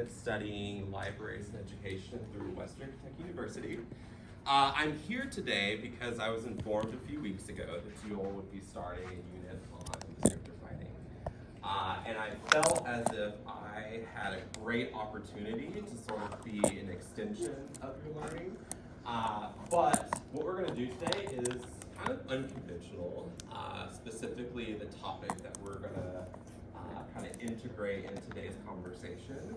Studying libraries and education through Western Kentucky University. I'm here today because I was informed a few weeks ago that you all would be starting a unit on descriptive writing. And I felt as if I had a great opportunity to sort of be an extension of your learning. But what we're going to do today is kind of unconventional, specifically the topic that we're going to kind of integrate in today's conversation.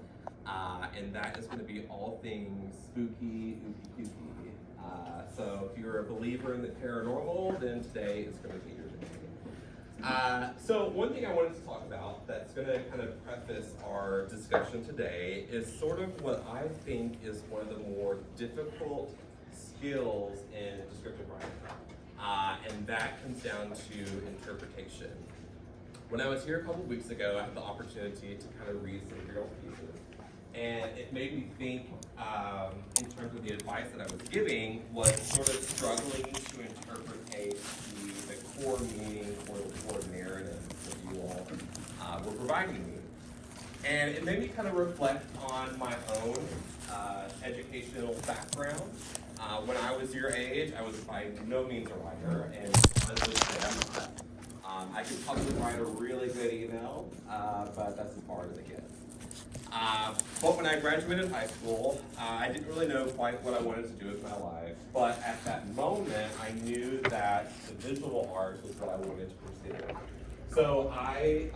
And that is going to be all things spooky, ooky kooky. So if you're a believer in the paranormal, then today is going to be your day. So one thing I wanted to talk about that's going to kind of preface our discussion today is sort of what I think is one of the more difficult skills in descriptive writing. And that comes down to interpretation. When I was here a couple weeks ago, I had the opportunity to kind of read some real pieces. And it made me think, in terms of the advice that I was giving, was sort of struggling to interpret the core meaning or the core narrative that you all were providing me. And it made me kind of reflect on my own educational background. When I was your age, I was by no means a writer, and honestly, I'm not. I could probably write a really good email, but that's as far as it gets. But when I graduated high school, I didn't really know quite what I wanted to do with my life. But at that moment, I knew that the visual arts was what I wanted to pursue. So I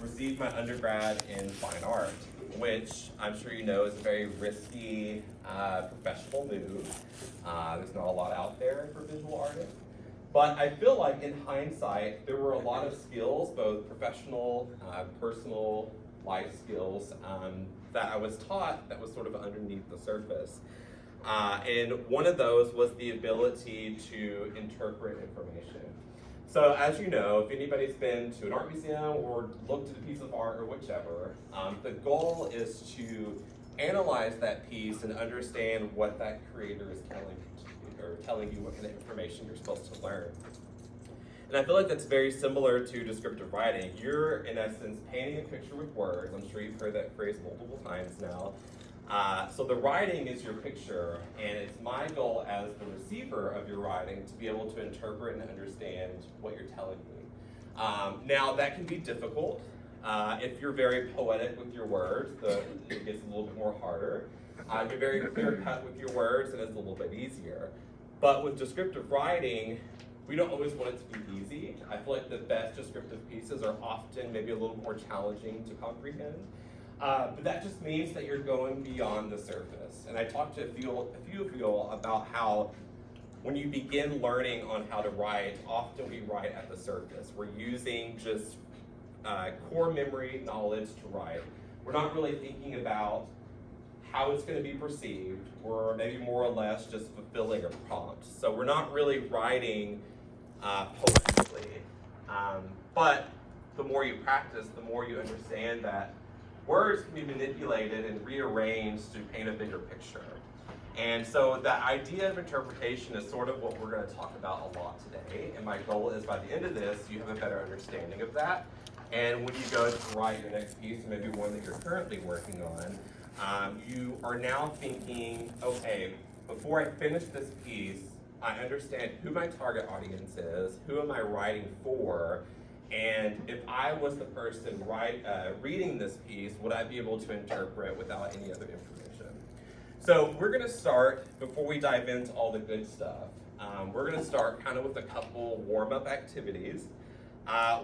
received my undergrad in fine art, which I'm sure you know is a very risky professional move. There's not a lot out there for visual artists. But I feel like in hindsight, there were a lot of skills, both professional, personal, life skills, that I was taught that was sort of underneath the surface. And one of those was the ability to interpret information. So as you know, if anybody's been to an art museum or looked at a piece of art or whichever, the goal is to analyze that piece and understand what that creator is telling you what kind of information you're supposed to learn. And I feel like that's very similar to descriptive writing. You're, in essence, painting a picture with words. I'm sure you've heard that phrase multiple times now. So the writing is your picture, and it's my goal as the receiver of your writing to be able to interpret and understand what you're telling me. Now, that can be difficult. If you're very poetic with your words, it gets a little bit more harder. If you're very clear-cut with your words, and it's a little bit easier. But with descriptive writing, we don't always want it to be easy. I feel like the best descriptive pieces are often maybe a little more challenging to comprehend. But that just means that you're going beyond the surface. And I talked to a few of you all about how when you begin learning on how to write, often we write at the surface. We're using just core memory knowledge to write. We're not really thinking about how it's going to be perceived, or maybe more or less just fulfilling a prompt. So we're not really writing poetically. But the more you practice, the more you understand that words can be manipulated and rearranged to paint a bigger picture. And so the idea of interpretation is sort of what we're going to talk about a lot today. And my goal is by the end of this, you have a better understanding of that. And when you go to write your next piece, maybe one that you're currently working on, you are now thinking, okay, before I finish this piece, I understand who my target audience is, who am I writing for, and if I was the person reading this piece, would I be able to interpret without any other information? So we're going to start, before we dive into all the good stuff, we're going to start kind of with a couple warm-up activities.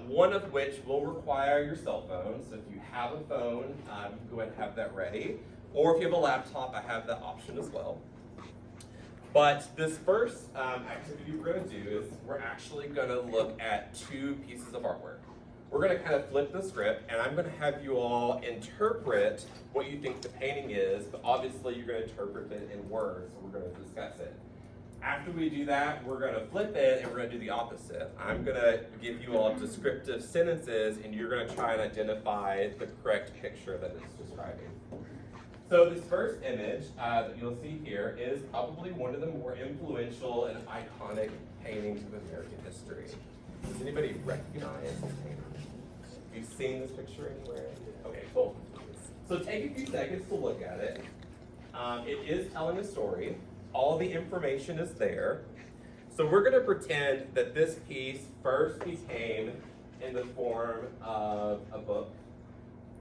One of which will require your cell phone. So if you have a phone, you can go ahead and have that ready. Or if you have a laptop, I have that option as well. But this first activity we're going to do is we're actually going to look at two pieces of artwork. We're going to kind of flip the script, and I'm going to have you all interpret what you think the painting is, but obviously you're going to interpret it in words, so we're going to discuss it. After we do that, we're going to flip it and we're going to do the opposite. I'm going to give you all descriptive sentences and you're going to try and identify the correct picture that it's describing. So this first image that you'll see here is probably one of the more influential and iconic paintings of American history. Does anybody recognize this painting? Have you seen this picture anywhere? Okay, cool. So take a few seconds to look at it. It is telling a story. All the information is there. So we're going to pretend that this piece first became in the form of a book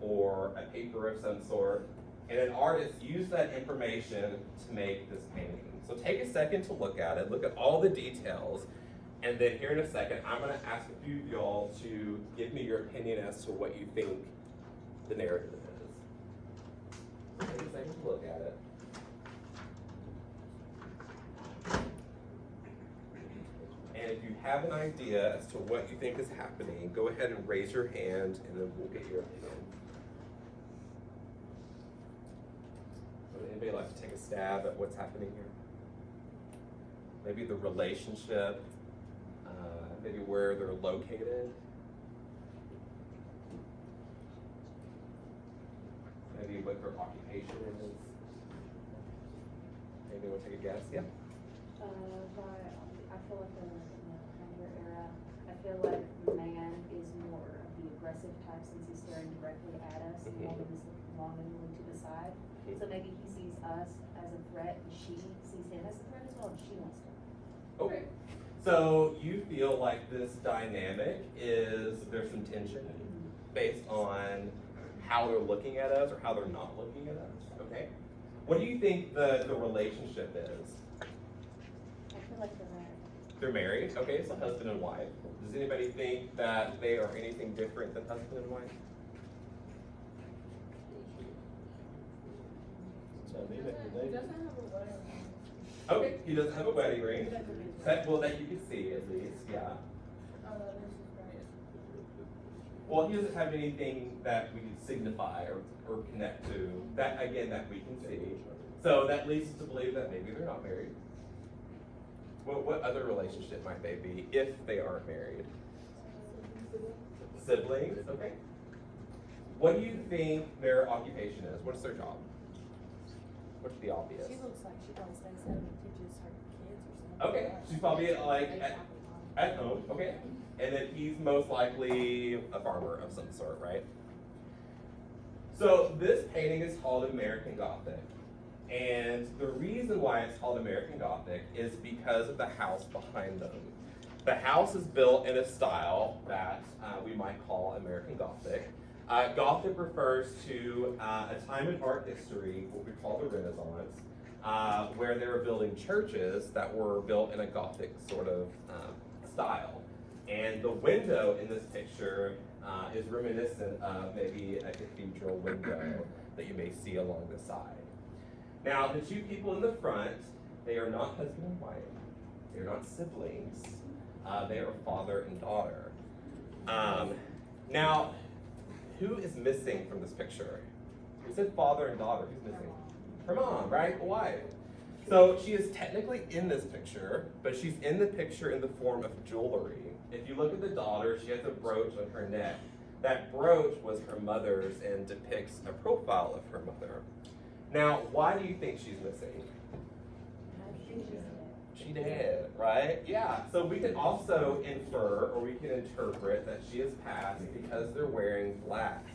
or a paper of some sort, and an artist used that information to make this painting. So take a second to look at it, look at all the details, and then here in a second, I'm going to ask a few of y'all to give me your opinion as to what you think the narrative is. Take a second to look at it. And if you have an idea as to what you think is happening, go ahead and raise your hand and then we'll get your opinion. Would anybody like to take a stab at what's happening here? Maybe the relationship, maybe where they're located. Maybe what their occupation is. Maybe we'll take a guess, yeah? I feel like in the kinder era, I feel like the man is more of the aggressive type since he's staring directly at us, and the woman is looking longingly to the side. So maybe he sees us as a threat, and she sees him as a threat as well, and she wants to. Okay. So you feel like this dynamic is, there's some tension based on how they're looking at us or how they're not looking at us, okay? What do you think the relationship is? I feel like they're married. They're married, okay, so husband and wife. Does anybody think that they are anything different than husband and wife? He doesn't have a wedding ring. Okay, he doesn't have a wedding ring. Well, that you can see at least, yeah. Oh, this is right. Well, he doesn't have anything that we can signify or connect to, that again, that we can see. So that leads us to believe that maybe they're not married. Well, what other relationship might they be if they aren't married? Siblings, okay. What do you think their occupation is? What's their job? What's the obvious? She looks like she probably stays home and teaches her kids or something. Okay, she's probably like at home, okay. And then he's most likely a farmer of some sort, right? So this painting is called American Gothic. And the reason why it's called American Gothic is because of the house behind them. The house is built in a style that we might call American Gothic. Gothic refers to a time in art history, what we call the Renaissance, where they were building churches that were built in a Gothic sort of style. And the window in this picture is reminiscent of maybe a cathedral window that you may see along the side. Now, the two people in the front, they are not husband and wife. They're not siblings. They are father and daughter. Now, who is missing from this picture? We said father and daughter. Who's missing? Her mom, right? The wife. So she is technically in this picture, but she's in the picture in the form of jewelry. If you look at the daughter, she has a brooch on her neck. That brooch was her mother's and depicts a profile of her mother. Now, why do you think she's missing? She did, right? Yeah, so we can also infer, or we can interpret that she is passed because they're wearing black.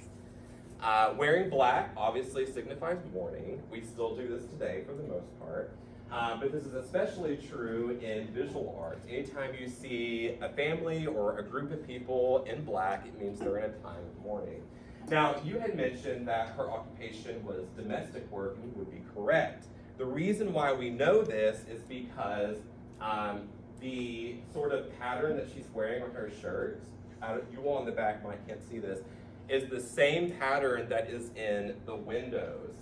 Wearing black obviously signifies mourning. We still do this today for the most part. But this is especially true in visual arts. Anytime you see a family or a group of people in black, it means they're in a time of mourning. Now, you had mentioned that her occupation was domestic work, and you would be correct. The reason why we know this is because the sort of pattern that she's wearing on her shirt, you all in the back can't see this, is the same pattern that is in the windows.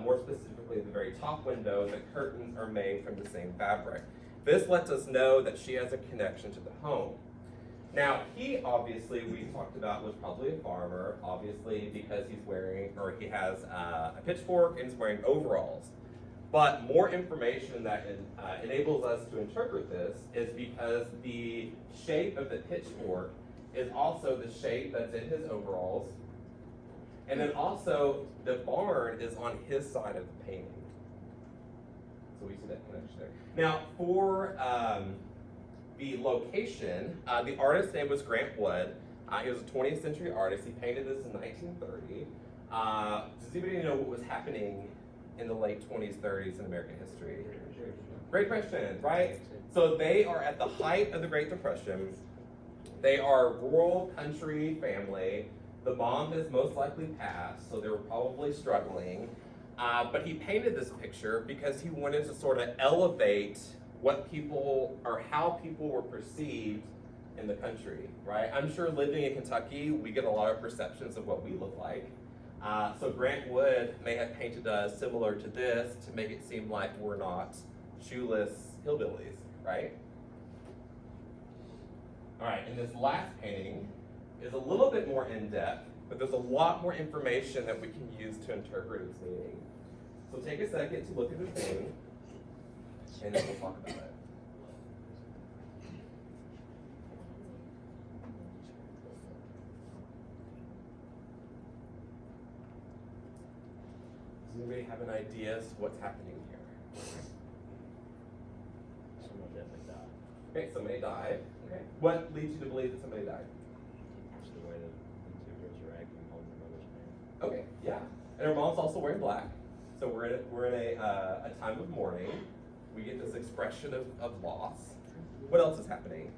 More specifically, the very top window, the curtains are made from the same fabric. This lets us know that she has a connection to the home. Now, he obviously, we talked about, was probably a farmer, obviously because he's wearing, or he has a pitchfork and he's wearing overalls. But more information that enables us to interpret this is because the shape of the pitchfork is also the shape that's in his overalls. And then also, the barn is on his side of the painting. So we see that connection there. Now, for the location, the artist's name was Grant Wood. He was a 20th century artist. He painted this in 1930. Does anybody know what was happening in the late 20s, 30s in American history? Great Depression, right? So they are at the height of the Great Depression. They are a rural country family. The bomb has most likely passed, so they were probably struggling. But he painted this picture because he wanted to sort of elevate what people, or how people were perceived in the country, right? I'm sure living in Kentucky, we get a lot of perceptions of what we look like. So Grant Wood may have painted us similar to this to make it seem like we're not shoeless hillbillies, right? All right, and this last painting is a little bit more in-depth, but there's a lot more information that we can use to interpret its meaning. So take a second to look at the thing, and then we'll talk about it. Does anybody have an idea as to what's happening here? Someone definitely died. Okay, somebody died. Okay. What leads you to believe that somebody died? Just the way that the two girls are acting, holding their mother's hand. Okay, yeah. And her mom's also wearing black. So we're in a time of mourning. We get this expression of loss. What else is happening?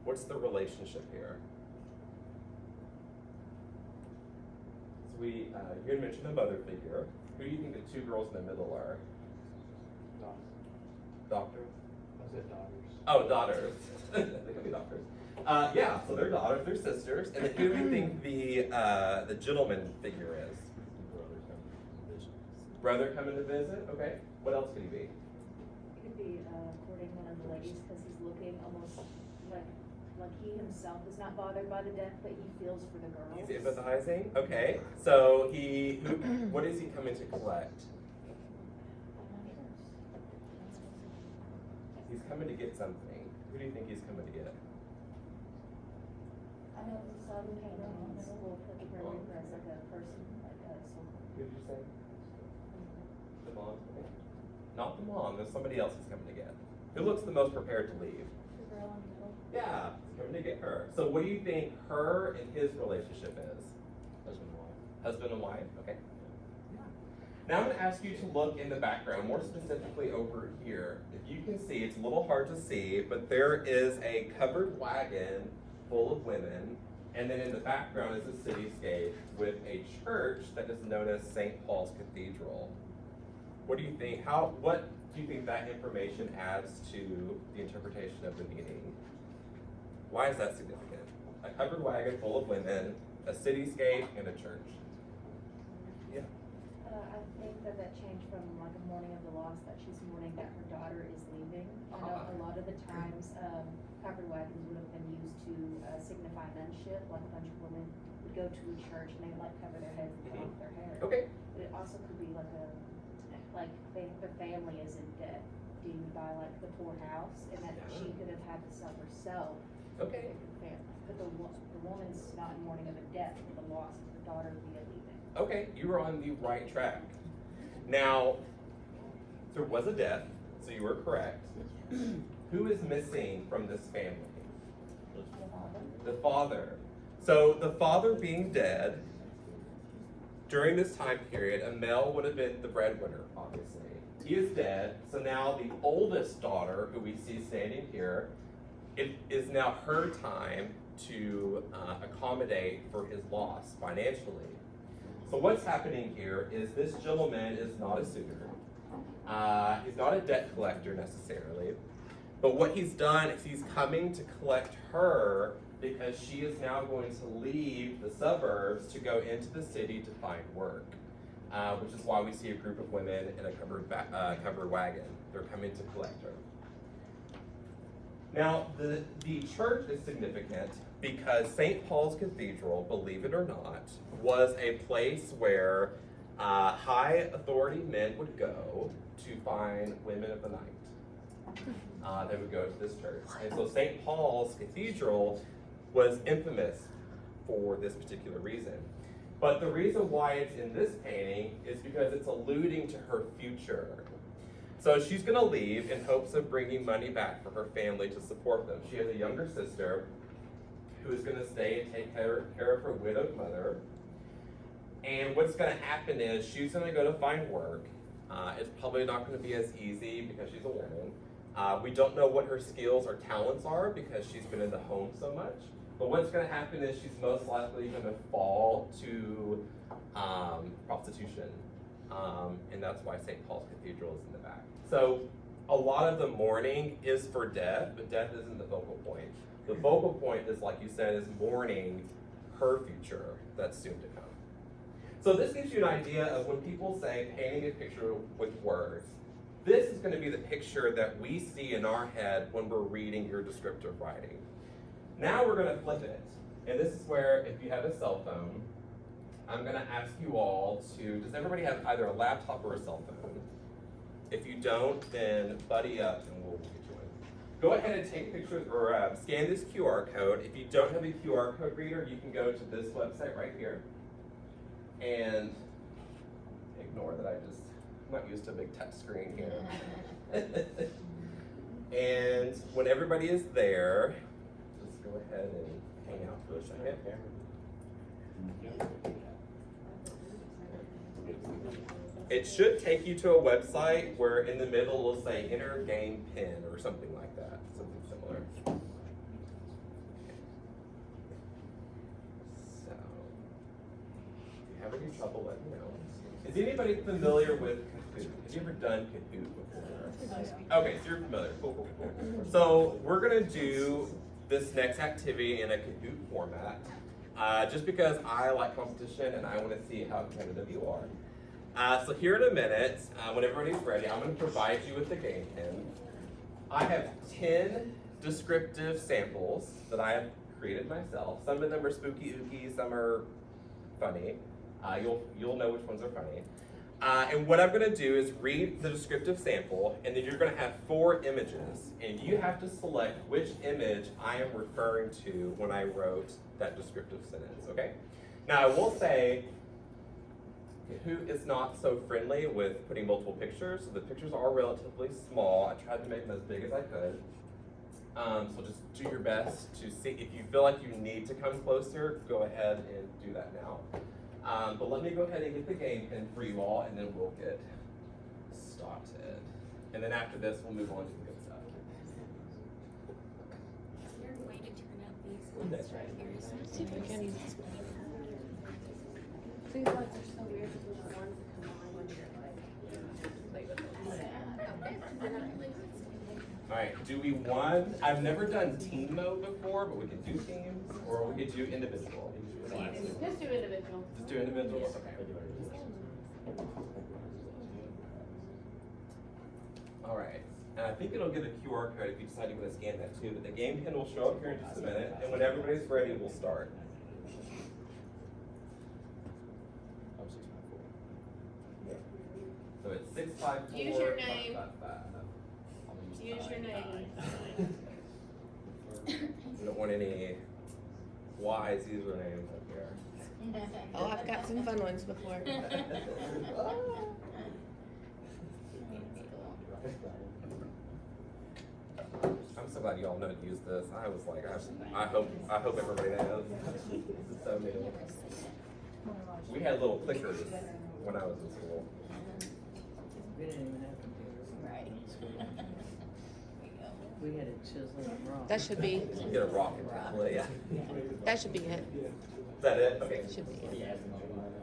What's the relationship here? So you had mentioned a mother figure. Who do you think the two girls in the middle are? Doctor? I said daughters. Oh, daughters. They could be daughters. Yeah, so they're daughters, they're sisters. And then who do you think the gentleman figure is? Brother coming to visit? Okay. What else could he be? It could be courting one of the ladies because he's looking almost like he himself is not bothered by the death, but he feels for the girls. He's empathizing? Okay. So what is he coming to collect? He's coming to get something. Who do you think he's coming to get? I know some paintings will put the grave as like a person, like a soul. Who did you say? The mom? Okay. Not the mom. There's somebody else he's coming to get. Who looks the most prepared to leave? The girl in the middle. Yeah, he's coming to get her. So what do you think her and his relationship is? Husband and wife. Husband and wife? Okay. Now I'm going to ask you to look in the background, more specifically over here. If you can see, it's a little hard to see, but there is a covered wagon full of women, and then in the background is a cityscape with a church that is known as St. Paul's Cathedral. What do you think? What do you think that information adds to the interpretation of the meaning? Why is that significant? A covered wagon full of women, a cityscape, and a church. Yeah. I think that changed from like a mourning of the loss that she's mourning that her daughter is leaving. I know a lot of the times covered wagons would have been used to signify menship, like a bunch of women would go to a church and they would like cover their heads and cut off their hair. Okay. But it also could be their family is in debt, deemed by like the poorhouse, and that she could have had to sell herself. Okay. But the woman's not in mourning of a death, but the loss of her daughter via leaving. Okay, you were on the right track. Now, there was a death, so you were correct. Who is missing from this family? The father. So the father being dead, during this time period, a male would have been the breadwinner, obviously. He is dead, so now the oldest daughter, who we see standing here, it is now her time to accommodate for his loss financially. So what's happening here is this gentleman is not a suitor. He's not a debt collector necessarily. But what he's done is he's coming to collect her because she is now going to leave the suburbs to go into the city to find work. Which is why we see a group of women in a covered wagon. They're coming to collect her. Now, the church is significant because St. Paul's Cathedral, believe it or not, was a place where high authority men would go to find women of the night. They would go to this church. And so St. Paul's Cathedral was infamous for this particular reason. But the reason why it's in this painting is because it's alluding to her future. So she's going to leave in hopes of bringing money back for her family to support them. She has a younger sister who is going to stay and take care of her widowed mother. And what's gonna happen is she's gonna go to find work. It's probably not gonna be as easy because she's a woman. We don't know what her skills or talents are because she's been in the home so much. But what's gonna happen is she's most likely gonna fall to prostitution. And that's why St. Paul's Cathedral is in the back. So a lot of the mourning is for death, but death isn't the focal point. The focal point is, like you said, is mourning her future that's soon to come. So this gives you an idea of when people say painting a picture with words, this is going to be the picture that we see in our head when we're reading your descriptive writing. Now we're going to flip it. And this is where, if you have a cell phone, I'm going to ask you all to, does everybody have either a laptop or a cell phone? If you don't, then buddy up and we'll get you in. Go ahead and take pictures or scan this QR code. If you don't have a QR code reader, you can go to this website right here. And ignore that I'm not used to a big touch screen here. And when everybody is there, just go ahead and hang out for a second. It should take you to a website where in the middle it'll say enter game pin or something like that, something similar. So, if you have any trouble, let me know. Is anybody familiar with Kahoot? Have you ever done Kahoot before? Okay, so you're familiar. Cool. So we're gonna do this next activity in a Kahoot format, just because I like competition and I want to see how competitive you are. So here in a minute, when everybody's ready, I'm going to provide you with the game pin. I have 10 descriptive samples that I have created myself. Some of them are spooky ooky, some are funny. You'll know which ones are funny. And what I'm going to do is read the descriptive sample, and then you're going to have 4 images, and you have to select which image I am referring to when I wrote that descriptive sentence, okay? Now I will say, Kahoot is not so friendly with putting multiple pictures, so the pictures are relatively small. I tried to make them as big as I could. So just do your best to see. If you feel like you need to come closer, go ahead and do that now. But let me go ahead and get the game pin for you all, and then we'll get started. And then after this, we'll move on to the good stuff. Is there a way to turn up these lights right here? See if we can. These lights are so weird because the ones that come on when you're like, All right, do we want, I've never done team mode before, but we could do teams, or we could do individual. Just do individual. Just do individual, okay. All right, and I think it'll give a QR code if you decide you want to scan that too, but the game pin will show up here in just a minute, and when everybody's ready, we'll start. So it's 654. Use your name. 555. Use your name. We don't want any wise usernames up here. Oh, I've got some fun ones before. I'm so glad you all know to use this. I was like, I hope everybody knows. This is so new. We had little clickers when I was in school. We didn't even have computers. Right. We had a chisel and rock. That should be, You get a rocket tablet, yeah. that should be it. Is that it? Okay. Should be it.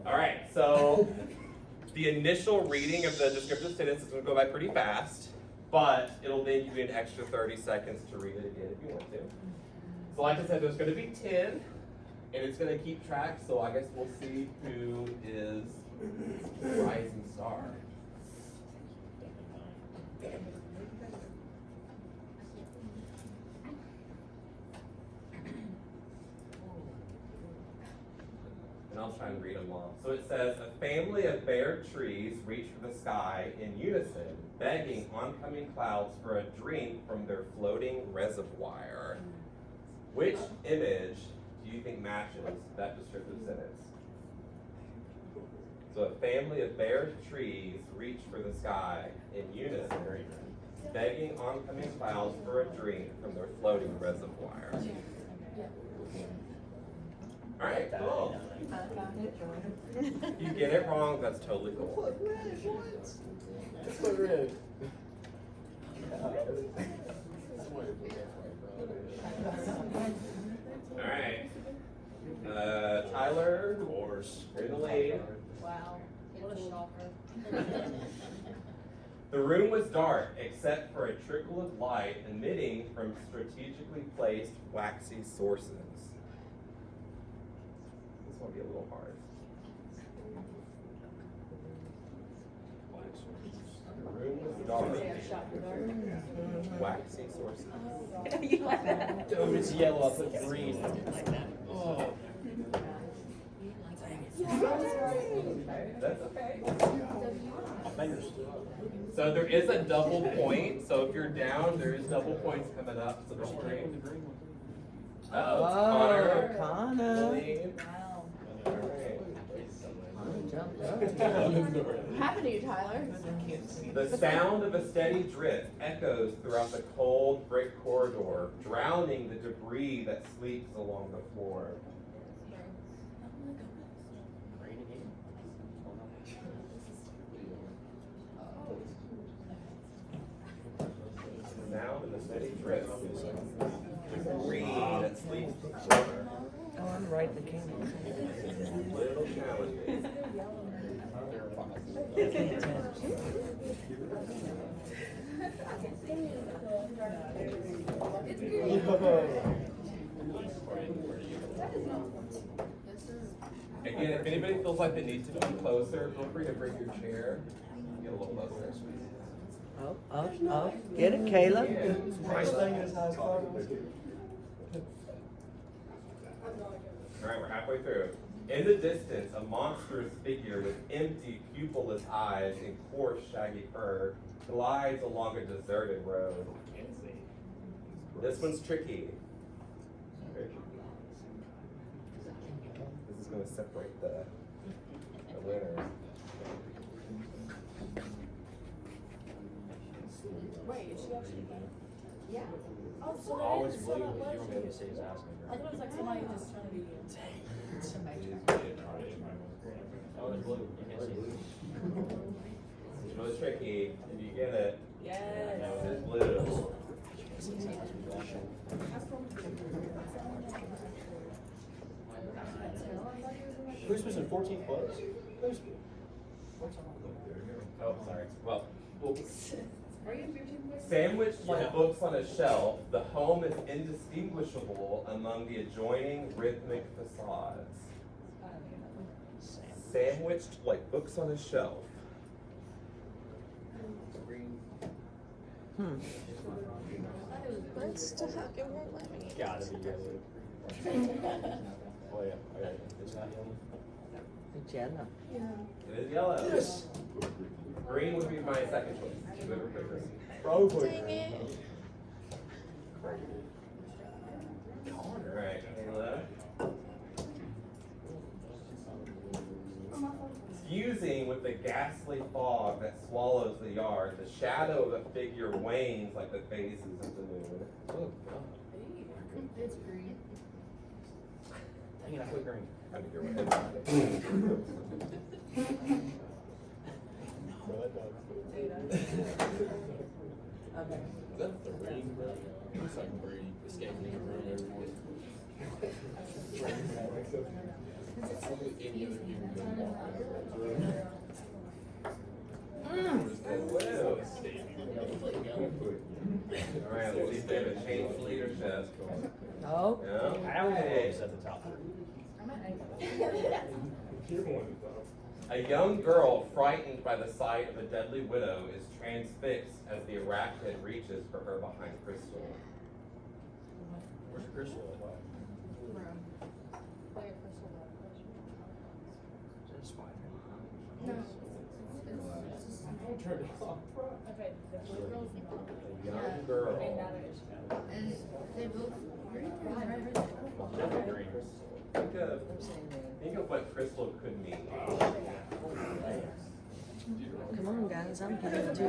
All right, so the initial reading of the descriptive sentence is going to go by pretty fast, but it'll then give you an extra 30 seconds to read it again if you want to. So like I said, there's going to be 10, and it's going to keep track, so I guess we'll see who is the rising star. And I'll try and read them all. So it says, a family of bare trees reach for the sky in unison, begging oncoming clouds for a drink from their floating reservoir. Which image do you think matches that descriptive sentence? So a family of bare trees reach for the sky in unison, begging oncoming clouds for a drink from their floating reservoir. All right, cool. You get it wrong, that's totally cool. It's so red. All right. Tyler, you're in the lead. Wow, what a shocker. The room was dark except for a trickle of light emitting from strategically placed waxy sources. This will be a little hard. The room was dark. Say I shot the dark. Waxy sources. You like that? Oh, it's yellow, I put green. Oh. That's okay. My fingers still up. So there is a double point. So if you're down, there is double points coming up. So don't worry. Oh, Connor. Connor. Lead. Wow. All right. Jumped up. What happened to you, Tyler? The sound of a steady drift echoes throughout the cold brick corridor, drowning the debris that sleeps along the floor. Green again. The sound of a steady drift, debris that sleeps along the floor. Oh, I'm right in the camera. Little challenging. Again, if anybody feels like they need to be closer, feel free to bring your chair. Get a little closer. Oh. Get it, Caleb. Yeah. Right. All right, we're halfway through. In the distance, a monstrous figure with empty, pupilless eyes and coarse, shaggy fur glides along a deserted road. This one's tricky. Very tricky. This is going to separate the winners. Wait, is she actually gonna? Yeah. Oh, so We're that always is blue, so but that you don't get to was. say his ass I thought it was like somebody just trying to be. Oh, it's blue. You can't see it. It's really tricky. Did you get it? Yes. It is blue. Who's was in 14 plus? Oh, sorry. Well, Are you in 15 place? sandwiched like books on a shelf, the home is indistinguishable among the adjoining rhythmic facades. Sandwiched like books on a shelf. What stuff? It won't let me. Gotta be yellow. Oh yeah, okay. It's not yellow. It's yellow. It is yellow. Yes. Green would be my second choice. Whoever picked green. Probably. Dang it. Alright, Kayla. Fusing with the ghastly fog that swallows the yard, the shadow of a figure wanes like the phases of the moon. Oh, God. It's green. Dang it, I put green. I think you're right. Okay. That's the ring, bro. It's like Brady escaping the room every morning. Any other human being Alright, let's see if they have a change of leadership. Oh. Yeah. I almost at the top. A young girl frightened by the sight of a deadly widow is transfixed as the arachnid reaches for her behind Crystal. Where's your crystal at? That's fine. Turn it off. Okay, the blue girl's not. A young girl. And now there is. And they both green. Definitely green. Think of what Crystal could mean. Come on, guys, I'm giving it to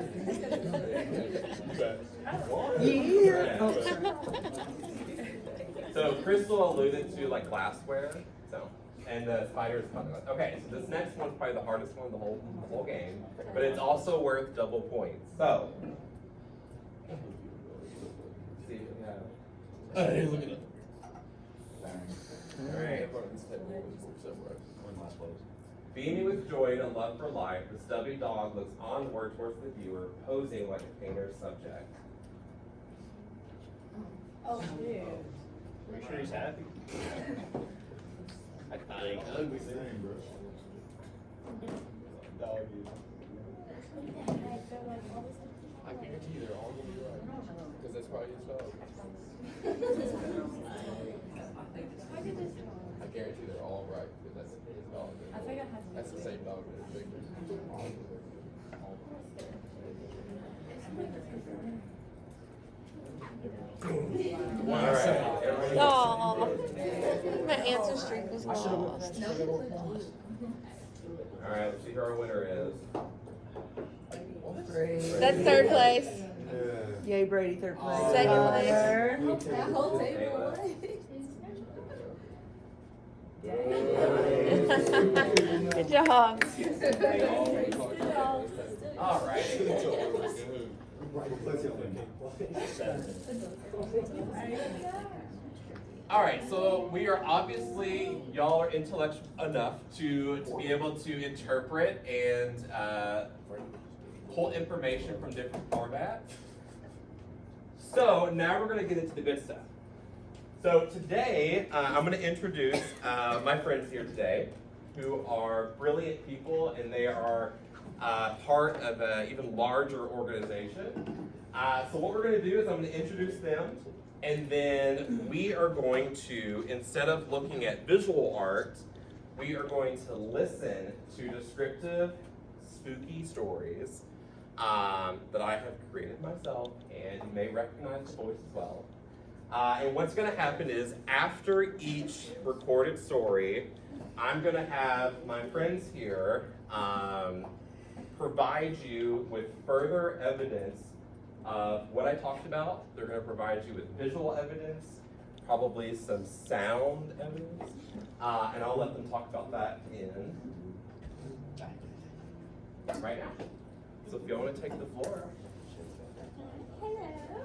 You you. Yeah. Yeah. Oh, sorry. So Crystal alluded to like glassware. So and the spiders come. Okay, so this next one's probably the hardest one of the whole game, but it's also worth double points. So, see if we have. Hey, look at it. All right. One last place. Beaming with joy and a love for life, the stubby dog looks onward towards the viewer, posing like a painter's subject. Oh, dude. Are you sure he's happy? I ain't ugly. Same, bro. Dog is. I guarantee you they're all gonna be right. Because that's probably his dog. I guarantee they're all right because that's his dog. I think I had to. That's the same dog that is Victor. All right. everybody- Aw, my answer streak was lost. All right, let's see who our winner is. Brady. That's third place. Yay, Brady, third place. Second place. That whole table away. Good job. All right. All right, so we are obviously, y'all are intellectual enough to be able to interpret and pull information from different formats. So now we're gonna get into the good stuff. So today, I'm gonna introduce my friends here today, who are brilliant people, and they are part of an even larger organization. So what we're gonna do is I'm gonna introduce them, and then we are going to, instead of looking at visual art, we are going to listen to descriptive, spooky stories that I have created myself, and you may recognize the voice as well. And what's gonna happen is, after each recorded story, I'm gonna have my friends here provide you with further evidence of what I talked about. They're gonna provide you with visual evidence, probably some sound evidence, and I'll let them talk about that in right now. So if you want to take the floor. Hello,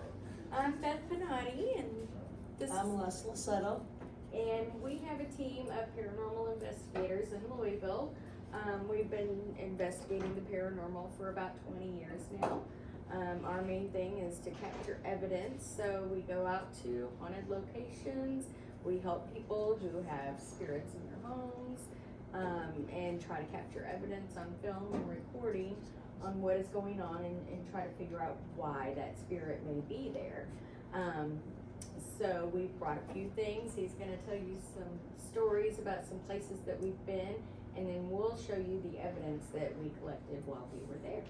I'm Beth Panati, and this I'm Leslie Settle. and we have a team of paranormal investigators in Louisville. We've been investigating the paranormal for about 20 years now. Our main thing is to capture evidence, so we go out to haunted locations. We help people who have spirits in their homes, and try to capture evidence on film and recording on what is going on, and try to figure out why that spirit may be there. So we've brought a few things. He's gonna tell you some stories about some places that we've been, and then we'll show you the evidence that we collected while we were there.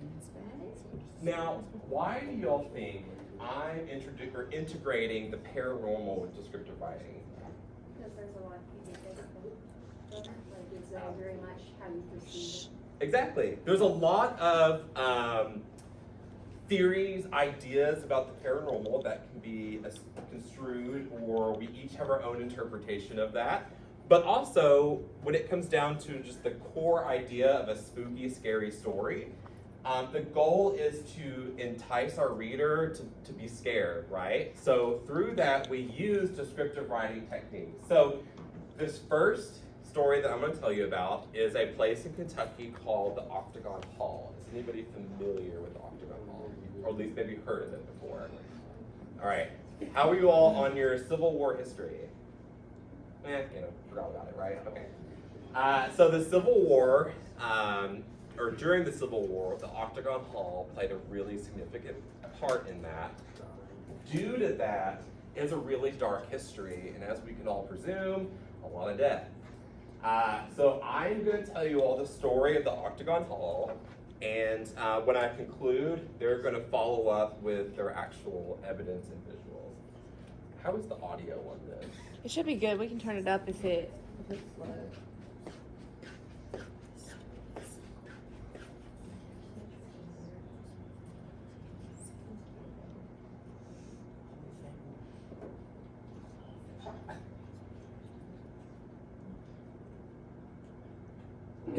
And that's about it. Now, why do y'all think I'm integrating the paranormal with descriptive writing? Because there's a lot of people that don't, like, it's very much how you perceive Exactly. There's a lot of theories, ideas about the paranormal that can be construed, or we each have our own interpretation of that. But also, when it comes down to just the core idea of a spooky, scary story, the goal is to entice our reader to be scared, right? So through that, we use descriptive writing techniques. So this first story that I'm going to tell you about is a place in Kentucky called the Octagon Hall. Is anybody familiar with the Octagon Hall? Or at least maybe heard of it before? All right. How are you all on your Civil War history? Forgot about it, right? Okay. So the Civil War, or during the Civil War, the Octagon Hall played a really significant part in that. Due to that, it's a really dark history, and as we can all presume, a lot of death. So I'm going to tell you all the story of the Octagon Hall, and when I conclude, they're going to follow up with their actual evidence and visuals. How is the audio on this? It should be good. We can turn it up if it's low.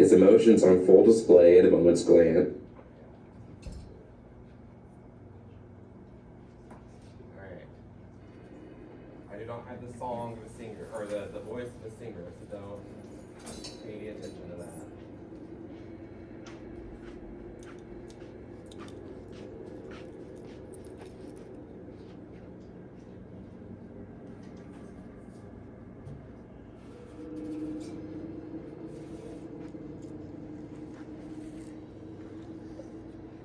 his emotions on full display at a moment's glance. Alright. I do not have the song of a singer, or the voice of a singer, so don't pay any attention to that.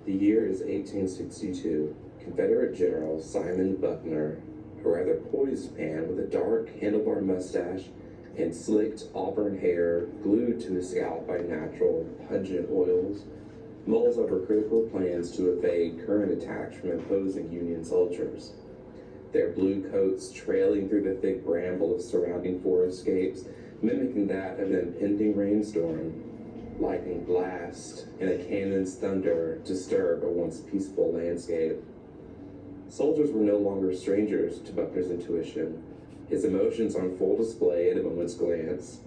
The year is 1862. Confederate General Simon Buckner, a rather poised man with a dark handlebar mustache and slicked auburn hair glued to his scalp by natural pungent oils, mulls over critical plans to evade current attacks from opposing Union soldiers. Their blue coats trailing through the thick bramble of surrounding forestscapes, mimicking that of an impending rainstorm. Lightning blast and a cannon's thunder disturb a once peaceful landscape. Soldiers were no longer strangers to Buckner's intuition, his emotions on full display at a moment's glance.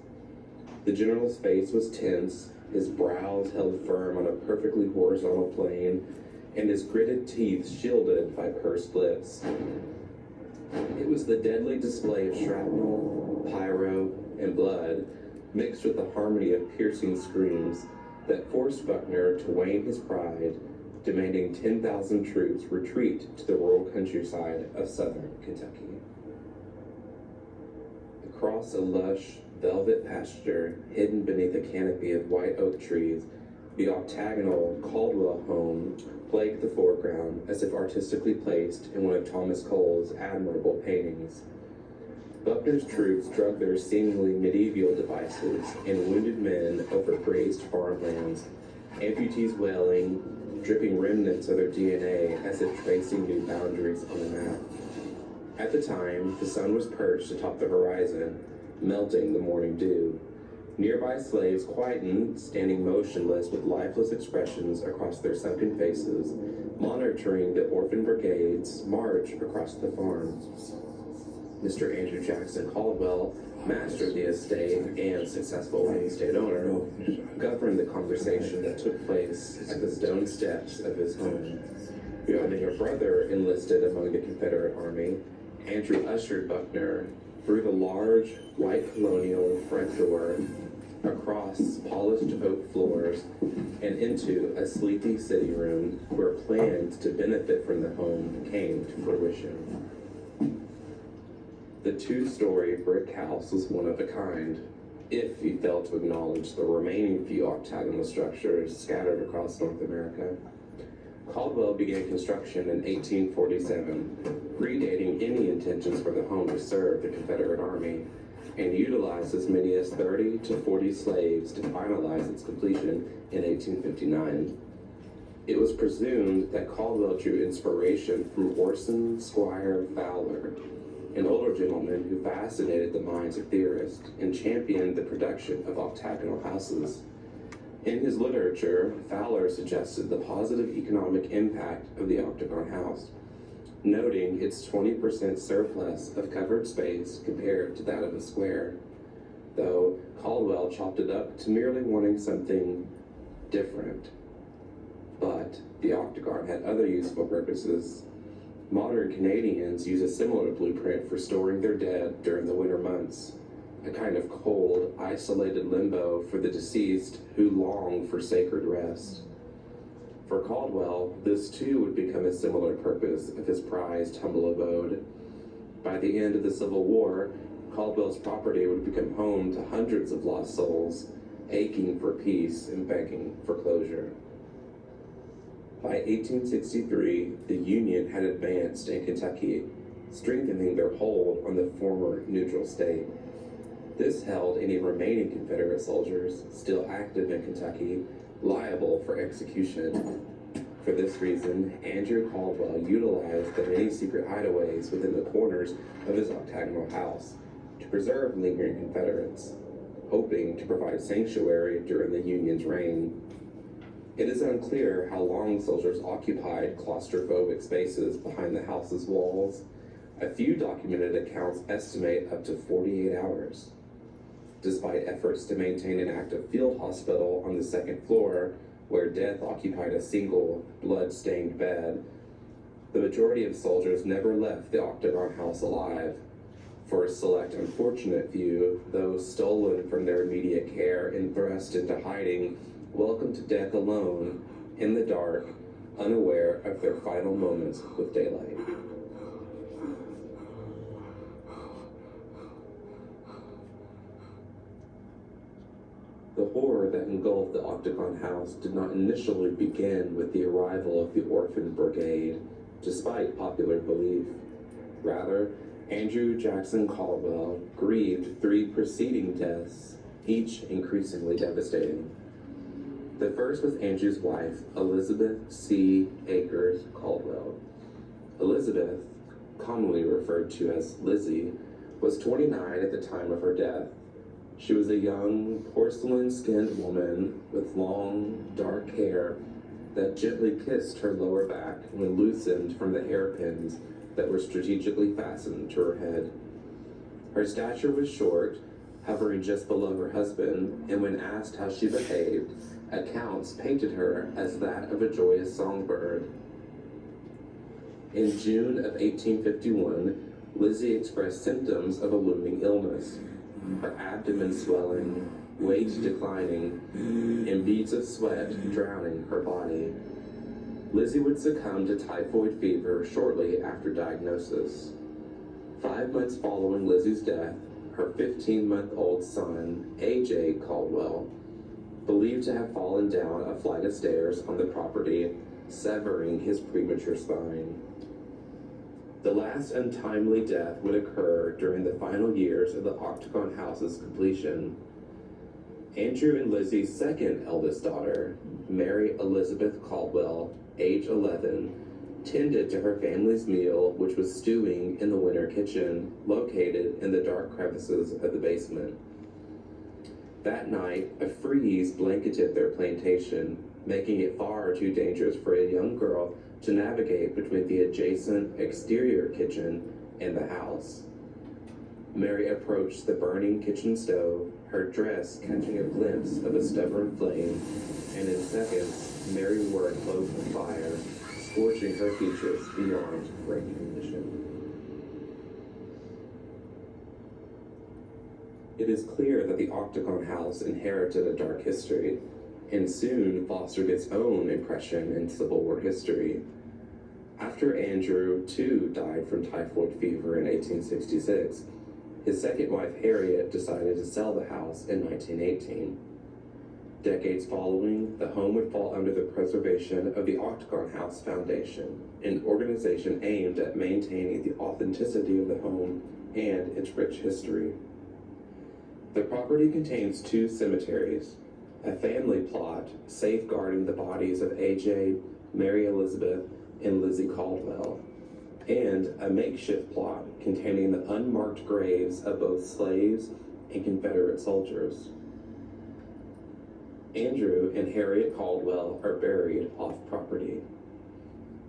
The general's face was tense, his brows held firm on a perfectly horizontal plane, and his gritted teeth shielded by pursed lips. It was the deadly display of shrapnel, pyro, and blood, mixed with the harmony of piercing screams, that forced Buckner to wane his pride, demanding 10,000 troops retreat to the rural countryside of southern Kentucky. Across a lush, velvet pasture hidden beneath a canopy of white oak trees, the octagonal Caldwell home plagued the foreground as if artistically placed in one of Thomas Cole's admirable paintings. Buckner's troops drug their seemingly medieval devices and wounded men over grazed farmlands, amputees wailing, dripping remnants of their DNA as if tracing new boundaries on the map. At the time, the sun was perched atop the horizon, melting the morning dew. Nearby slaves quietened, standing motionless with lifeless expressions across their sunken faces, monitoring the orphan brigades march across the farm. Mr. Andrew Jackson Caldwell, master of the estate and successful estate owner, governed the conversation that took place at the stone steps of his home. Having a brother enlisted among the Confederate Army, Andrew ushered Buckner through the large, white colonial front door, across polished oak floors, and into a sleepy sitting room where plans to benefit from the home came to fruition. The two-story brick house was one of a kind, if you failed to acknowledge the remaining few octagonal structures scattered across North America. Caldwell began construction in 1847, predating any intentions for the home to serve the Confederate Army, and utilized as many as 30 to 40 slaves to finalize its completion in 1859. It was presumed that Caldwell drew inspiration from Orson Squire Fowler, an older gentleman who fascinated the minds of theorists and championed the production of octagonal houses. In his literature, Fowler suggested the positive economic impact of the octagon house, noting its 20% surplus of covered space compared to that of a square, though Caldwell chopped it up to merely wanting something different. But the octagon had other useful purposes. Modern Canadians use a similar blueprint for storing their dead during the winter months, a kind of cold, isolated limbo for the deceased who long for sacred rest. For Caldwell, this too would become a similar purpose of his prized humble abode. By the end of the Civil War, Caldwell's property would become home to hundreds of lost souls, aching for peace and begging for closure. By 1863, the Union had advanced in Kentucky, strengthening their hold on the former neutral state. This held any remaining Confederate soldiers still active in Kentucky liable for execution. For this reason, Andrew Caldwell utilized the many secret hideaways within the corners of his octagonal house to preserve lingering Confederates, hoping to provide sanctuary during the Union's reign. It is unclear how long soldiers occupied claustrophobic spaces behind the house's walls. A few documented accounts estimate up to 48 hours. despite efforts to maintain an active field hospital on the second floor, where death occupied a single, blood-stained bed. The majority of soldiers never left the Octagon House alive. For a select unfortunate few, those stolen from their immediate care and thrust into hiding, welcomed death alone, in the dark, unaware of their final moments with daylight. The horror that engulfed the Octagon House did not initially begin with the arrival of the Orphan Brigade, despite popular belief. Rather, Andrew Jackson Caldwell grieved 3 preceding deaths, each increasingly devastating. The first was Andrew's wife, Elizabeth C. Akers Caldwell. Elizabeth, commonly referred to as Lizzie, was 29 at the time of her death. She was a young, porcelain-skinned woman with long, dark hair that gently kissed her lower back when loosened from the hairpins that were strategically fastened to her head. Her stature was short, hovering just below her husband, and when asked how she behaved, accounts painted her as that of a joyous songbird. In June of 1851, Lizzie expressed symptoms of a looming illness. Her abdomen swelling, weight declining, and beads of sweat drowning her body. Lizzie would succumb to typhoid fever shortly after diagnosis. 5 months following Lizzie's death, her 15-month-old son, A.J. Caldwell, believed to have fallen down a flight of stairs on the property, severing his premature spine. The last untimely death would occur during the final years of the Octagon House's completion. Andrew and Lizzie's second eldest daughter, Mary Elizabeth Caldwell, age 11, tended to her family's meal, which was stewing in the winter kitchen, located in the dark crevices of the basement. That night, a freeze blanketed their plantation, making it far too dangerous for a young girl to navigate between the adjacent exterior kitchen and the house. Mary approached the burning kitchen stove, her dress catching a glimpse of a stubborn flame, and in seconds, Mary wore a cloak of fire, scorching her features beyond recognition. It is clear that the Octagon House inherited a dark history, and soon fostered its own impression in Civil War history. After Andrew, too, died from typhoid fever in 1866, his second wife, Harriet, decided to sell the house in 1918. Decades following, the home would fall under the preservation of the Octagon House Foundation, an organization aimed at maintaining the authenticity of the home and its rich history. The property contains 2 cemeteries, a family plot safeguarding the bodies of A.J., Mary Elizabeth, and Lizzie Caldwell, and a makeshift plot containing the unmarked graves of both slaves and Confederate soldiers. Andrew and Harriet Caldwell are buried off property,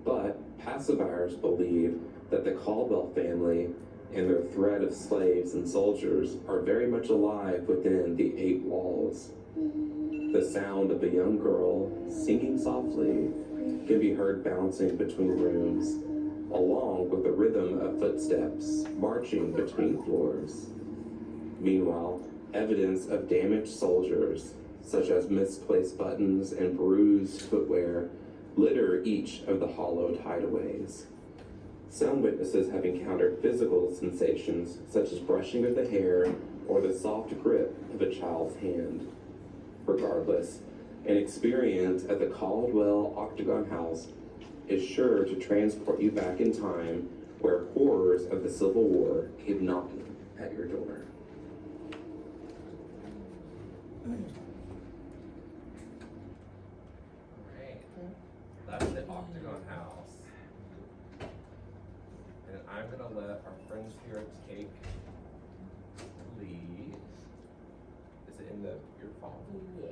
but pacifiers believe that the Caldwell family and their thread of slaves and soldiers are very much alive within the 8 walls. The sound of a young girl singing softly can be heard bouncing between rooms, along with the rhythm of footsteps marching between floors. Meanwhile, evidence of damaged soldiers, such as misplaced buttons and bruised footwear, litter each of the hollowed hideaways. Some witnesses have encountered physical sensations, such as brushing of the hair or the soft grip of a child's hand. Regardless, an experience at the Caldwell Octagon House is sure to transport you back in time, where horrors of the Civil War came knocking at your door. Alright, that's the Octagon House. And I'm gonna let our friends here take the lead. Is it in your phone? Yeah.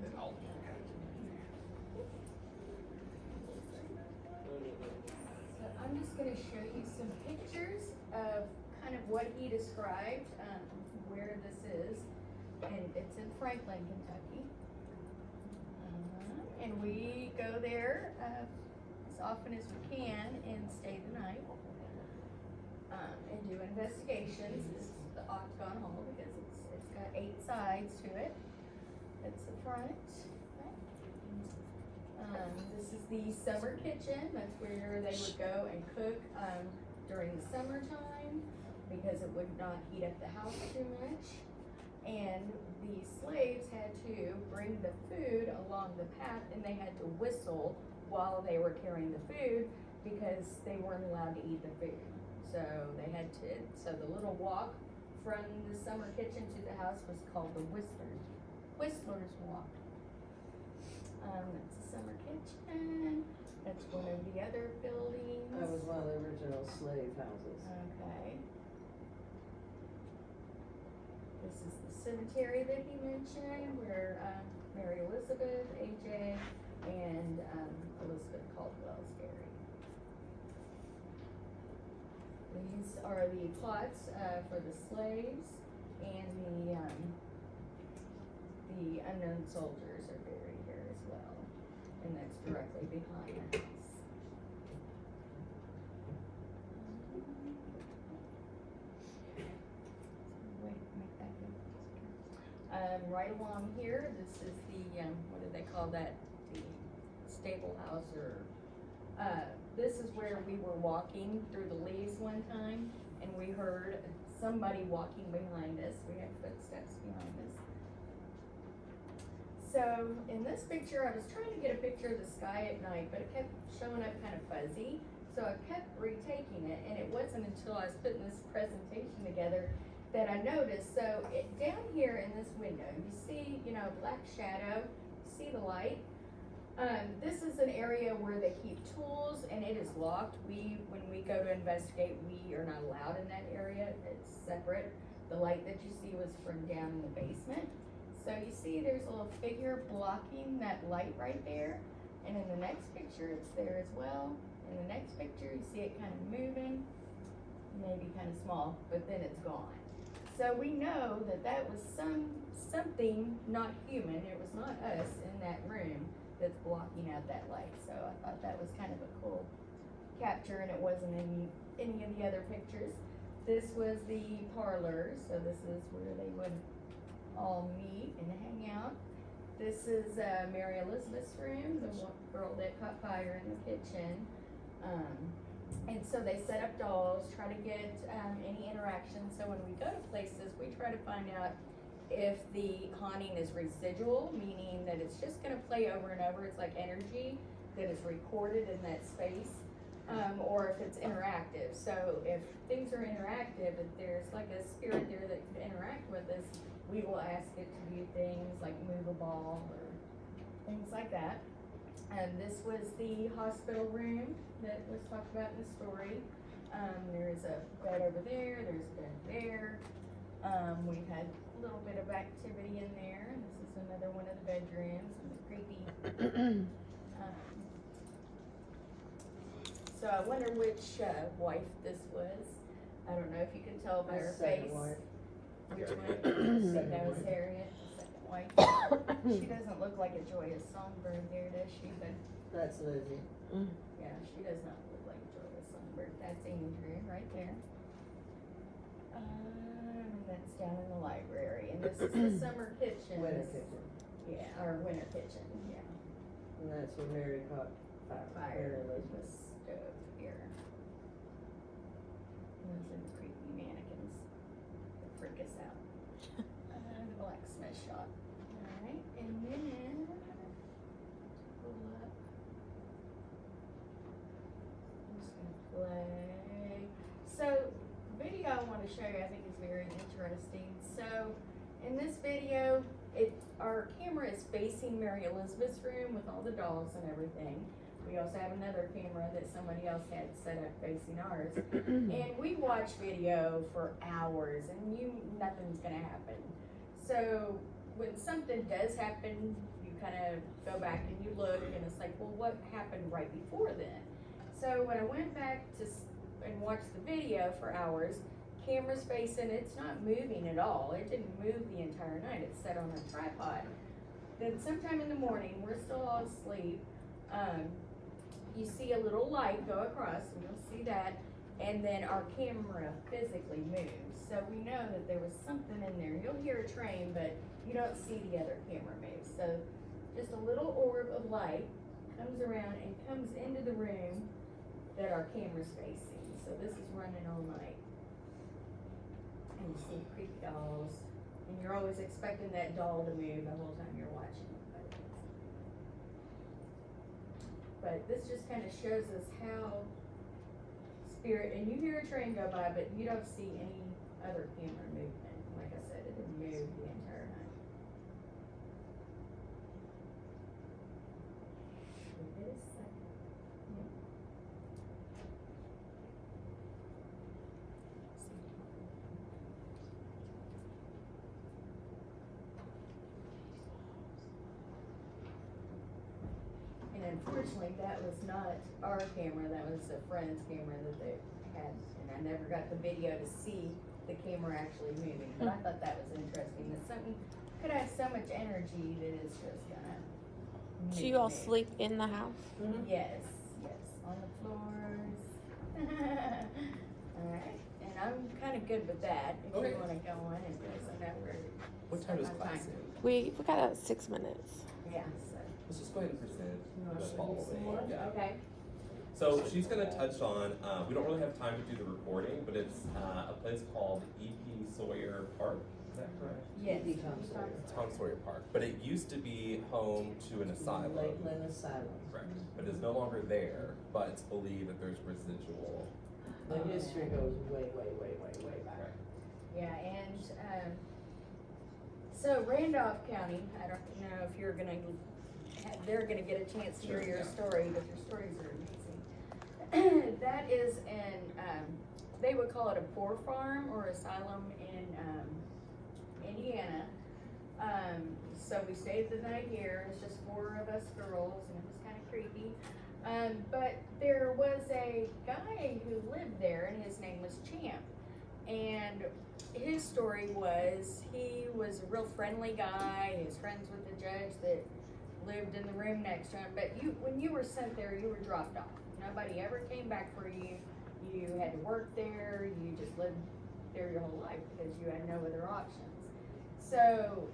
And I'll described, where this is, and it's in Franklin, Kentucky. And we go there, as often as we can and stay the night. And do investigations. This is the Octagon Hall because it's got 8 sides to it. That's the front. This is the summer kitchen. That's where they would go and cook during the summertime because it would not heat up the house too much. And the slaves had to bring the food along the path, and they had to whistle while they were carrying the food because they weren't allowed to eat the food. So they had to, so the little walk from the summer kitchen to the house was called the Whistler's Walk. That's the summer kitchen. That's one of the other buildings. That was one of the original slave houses. Okay. This is the cemetery that he mentioned where Mary Elizabeth, AJ, and Elizabeth Caldwell's buried. These are the plots for the slaves, and the unknown soldiers are buried here as well, and that's directly behind the house. Right along here, this is the, what do they call that? The stable house, or, this is where we were walking through the leaves one time, and we heard somebody walking behind us. We had footsteps behind us. So, in this picture, I was trying to get a picture of the sky at night, but it kept showing up kind of fuzzy. So I kept retaking it, and it wasn't until I was putting this presentation together that I noticed. So down here in this window, you see, black shadow, you see the light. This is an area where they keep tools, and it is locked. When we go to investigate, we are not allowed in that area. It's separate. The light that you see was from down in the basement. So you see there's a little figure blocking that light right there. And in the next picture, it's there as well. In the next picture, you see it kind of moving, maybe kind of small, but then it's gone. So we know that that was something not human. It was not us in that room that's blocking out that light. So I thought that was kind of a cool capture, and it wasn't in any of the other pictures. This was the parlor, so this is where they would all meet and hang out. This is Mary Elizabeth's room, the girl that caught fire in the kitchen. And so they set up dolls, try to get any interaction. So when we go to places, we try to find out if the haunting is residual, meaning that it's just gonna play over and over. It's like energy that is recorded in that space, or if it's interactive. So if things are interactive, if there's like a spirit there that could interact with us, we will ask it to do things like move a ball or things like that. This was the hospital room that was talked about in the story. There's a bed over there, there's a bed there. We've had a little bit of activity in there. This is another one of the bedrooms, and the creepy. So I wonder which wife this was. I don't know if you can tell by her face. Second wife. Which one? Second That was wife. Harriet, the second wife. She doesn't look like a joyous songbird there, does she? But That's Lizzie. yeah, she does not look like a joyous songbird. That's Andrew right there. And that's down in the library. And this is the summer kitchen. Winter kitchen. Yeah, or winter kitchen, yeah. And that's where Mary caught fire. Fire Mary was Elizabeth. stove here. And those are the creepy mannequins that freak us out. The blacksmith shop. Alright, and then pull up. I'm just gonna play. So, video I want to show you I think is very interesting. So, in this video, our camera is facing Mary Elizabeth's room with all the dolls and everything. We also have another camera that somebody else had set up facing ours. And we watch video for hours, and nothing's gonna happen. So when something does happen, you kind of go back and you look, and it's like, well, what happened right before then? So when I went back and watched the video for hours, camera's facing, it's not moving at all. It didn't move the entire night. It's set on a tripod. Then sometime in the morning, we're still all asleep. You see a little light go across, and you'll see that, and then our camera physically moves. So we know that there was something in there. You'll hear a train, but you don't see the other camera move. So just a little orb of light comes around and comes into the room that our camera's facing. So this is running all night. And you see creepy dolls, and you're always expecting that doll to move the whole time you're watching. But this just kind of shows us how spirit, and you hear a train go by, but you don't see any other camera movement. Like I said, it didn't move the entire night. Give it a second. And unfortunately, that was not our camera, that was a friend's camera that they had, and I never got the video to see the camera actually moving, but I thought that was interesting, that something could have so much energy that it's just gonna Do make you all it move. sleep in the house? Yes, on the floors. Alright, and I'm kinda good with that, if Okay. you wanna go on and do some that we're. What time does class end? We got 6 minutes. Yeah, so. Let's just go ahead and present wanna the show following. some more? Yeah. Okay. So she's going to touch on, we don't really have time to do the recording, but it's a place called E.P. Sawyer Park. Is that correct? Yes. E.P. Tom Sawyer. Tom Sawyer Park. But it used to be home to an asylum. Lakeland Asylum. Correct. But it's no longer there, but it's believed that there's residual. The history goes way, way, way, way, way back. Right. Yeah, and, so Randolph County, I don't know if you're gonna, they're gonna get a chance to hear Sure, your yeah. story, but your stories are amazing. That is they would call it a poor farm or asylum in, Indiana. So we stayed the night here, it's just 4 of us girls, and it was kinda creepy. But there was a guy who lived there, and his name was Champ. And his story was, he was a real friendly guy, he was friends with the judge that lived in the room next to him, but when you were sent there, you were dropped off. Nobody ever came back for you, you had to work there, you just lived there your whole life because you had no other options. So,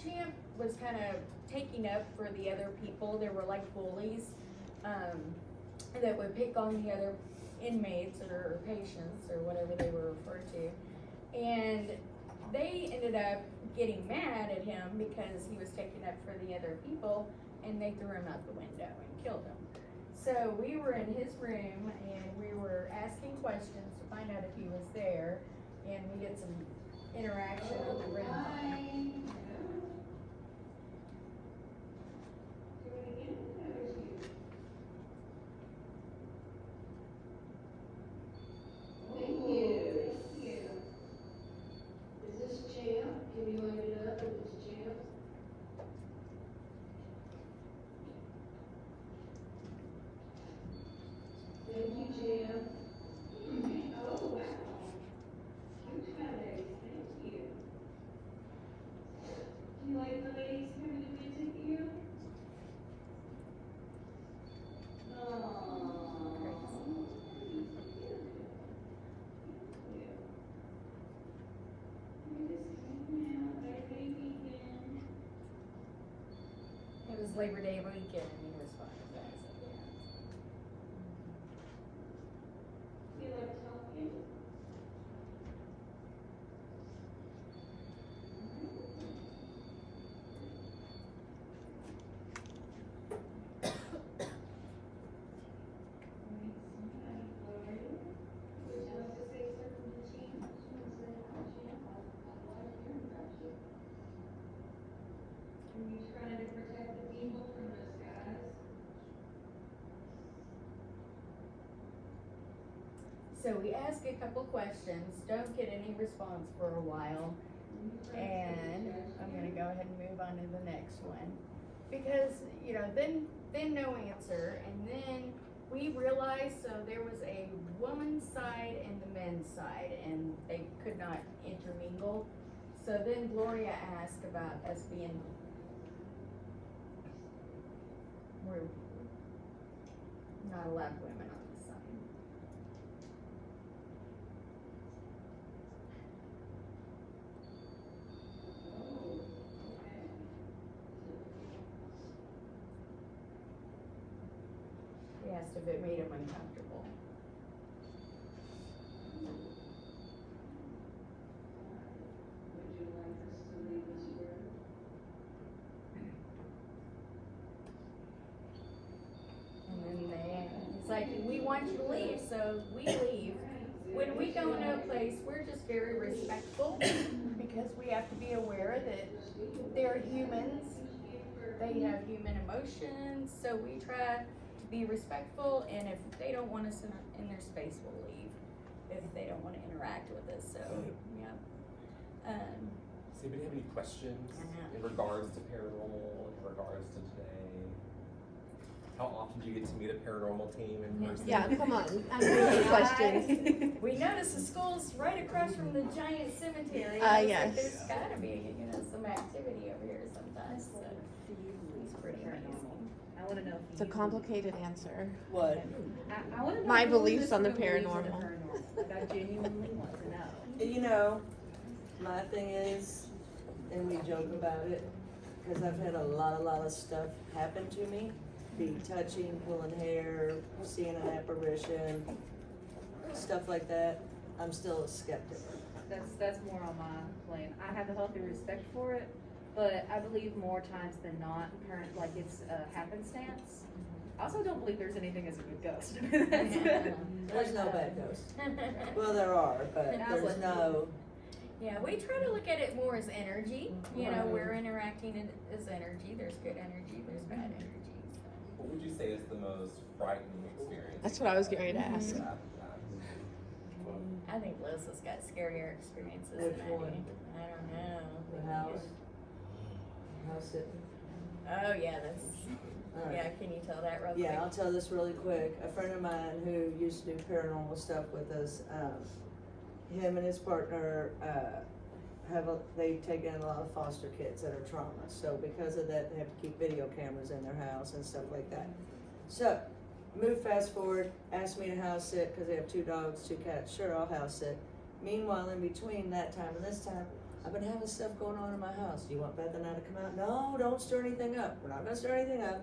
Champ was kind of taking up for the other people. There were like bullies, that would pick on the other inmates or patients or whatever they were referred to. And they ended up getting mad at him because he was taking up for the other people, and they threw him out the window and killed him. So we were in his room and we were asking questions to find out if he was there, and we get some interaction on the ring. Thank you. Is this Champ? Can you light it up? Is this Champ? Thank you, Champ. Oh, wow. Huge holidays, thank you. Do you like the ladies coming to visit you? It was Labor Day weekend and he was fine with that, so yeah. You like talking? Would you like to say something to Champ? Just want to say hi, Champ. I like hearing about you. Are you trying to protect the people from those guys? So we ask a couple questions, don't get any response for a while, and I'm gonna go ahead and move on to the next one. Because, then no answer, and then we realized, so there was a woman's side and the men's side, and they could not intermingle. So then Gloria asked about us being, we're not allowed women on the side. We asked if it made them uncomfortable. Would you like us to leave this word? And then it's like, we want you to leave, so we leave. When we go into a place, we're just very respectful because we have to be aware that they're humans. They have human emotions, so we try to be respectful, and if they don't want us in their space, we'll leave. If they don't want to interact with us, so, yeah. Does anybody have any questions I know. in regards to paranormal, in regards to today? How often do you get to meet a paranormal team in person? Yeah, come on. Answer the questions. We noticed the school's right across from the giant cemetery. and it's Yes. like, there's gotta be, some activity over here sometimes, so it's pretty amazing. I wanna know if It's a you- complicated answer. What? I wanna know My who beliefs this on the room believes in the paranormal. paranormal. Like, I genuinely want to know. You know, my thing is, and we joke about it, because I've had a lot of stuff happen to me. Be touching, pulling hair, seeing an apparition, stuff like that. I'm still a skeptic. That's more on my plane. I have a healthy respect for it, but I believe more times than not, like it's a happenstance. I also don't believe there's anything as a good ghost. There's no bad ghosts. Well, there are, but there's no. Yeah, we try to look at it more as energy, we're interacting as energy, there's good energy, there's bad energy. What would you say is the most frightening experience? That's what I was getting ready to ask. I think Liz has got scarier experiences Which than I do. one? I don't know. The house. House sitting. Oh, yeah, that's, All right. yeah, can you tell that real quick? Yeah, I'll tell this really quick. A friend of mine who used to do paranormal stuff with us, him and his partner, they take in a lot of foster kids that are trauma. So because of that, they have to keep video cameras in their house and stuff like that. So, move fast forward, asked me to house sit, because they have 2 dogs, 2 cats. Sure, I'll house sit. Meanwhile, in between that time and this time, I've been having stuff going on in my house. Do you want Beth and I to come out? No, don't stir anything up. We're not gonna stir anything up.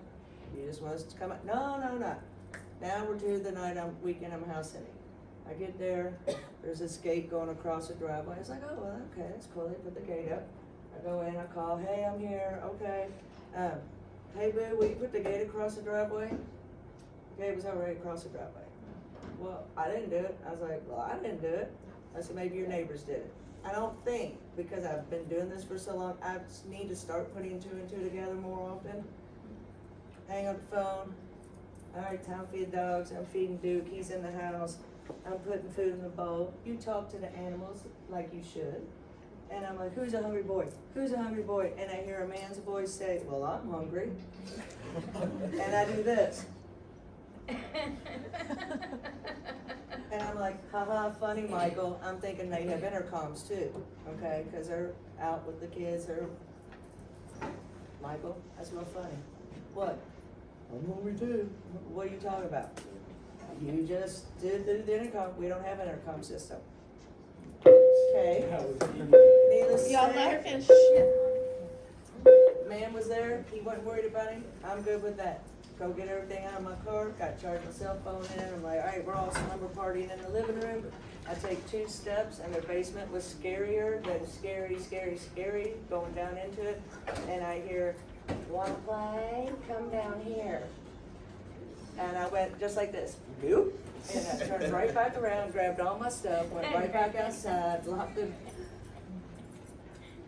You just want us to come out? No. Now we're to the night weekend I'm house sitting. I get there, there's this gate going across the driveway. It's like, oh, well, okay, that's cool. They put the gate up. I go in, I call, hey, I'm here, okay. Hey, boo, will you put the gate across the driveway? The gate was already across the driveway. Well, I didn't do it. I was like, well, I didn't do it. I said, maybe your neighbors did it. I don't think, because I've been doing this for so long, I just need to start putting 2 and 2 together more often. Hang up the phone. All right, time to feed the dogs. I'm feeding Duke. He's in the house. I'm putting food in the bowl. You talk to the animals like you should. And I'm like, who's a hungry boy? Who's a hungry boy? And I hear a man's voice say, well, I'm hungry. And I do this. And I'm like, haha, funny, Michael. I'm thinking they have intercoms too, okay? Because they're out with the kids. Michael, that's real funny. What? I'm hungry too. What are you talking about? You just did the intercom. We don't have an intercom system. Okay. Needless to Y'all let her say, finish. man was there. He wasn't worried about him. I'm good with that. Go get everything out of my car. Got to charge my cell phone in. I'm like, all right, we're all slumber partying in the living room. I take 2 steps, and their basement was scarier than scary going down into it. And I hear, wanna play? Come down here. And I went just like this, boop, and I turned right back around, grabbed all my stuff, went right back outside, locked the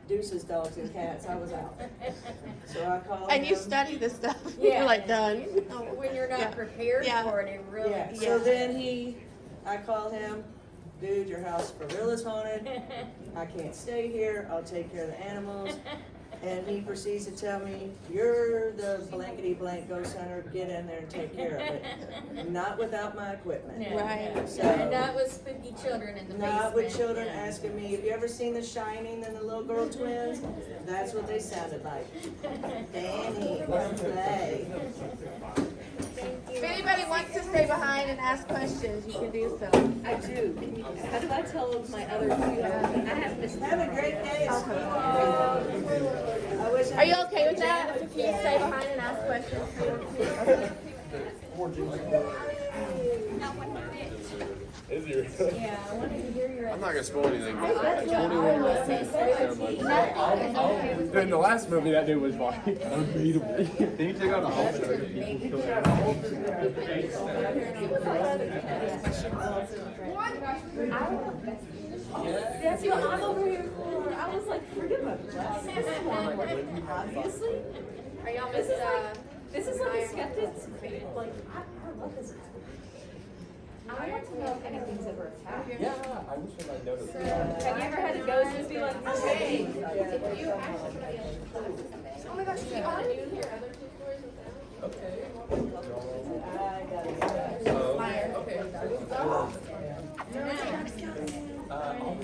Deuce's dogs and cats. I was out. So I called And you him. study this stuff. Yeah. You're like done. When you're not Yeah. prepared Yeah. for it, it really. Yeah, so then I call him, dude, your house for real is haunted. I can't stay here. I'll take care of the animals. And he proceeds to tell me, "You're the blankety blank ghost hunter, get in there and take care of it." Not without my equipment. Right. So, And not with spooky children in the basement. not with children asking me, "Have you ever seen The Shining and the little girl twins?" That's what they sounded like. Danny, come play. If anybody wants to stay behind and ask questions, you can do so. I do. How do I tell my other two? I have missed. Have a great day at school. I wish I Are you okay with that? If you stay behind and ask questions? Is there? Yeah, I wanted to hear your. I'm not gonna spoil anything. But That's what I would say, in the last movie, that dude was like unbeatable. Then he took out a whole bunch of people. That's what I'm over here for. I was like, forget about that. Obviously. Are y'all This Miss, is like, this is like a skeptic's, like, I love this. I want to know if anything's ever attacked. Yeah, I wish I might notice. Have you ever had a ghost just be like, hey? if you actually. Oh my gosh, do you want to do your other two stories with them? gotta go. Okay. Okay.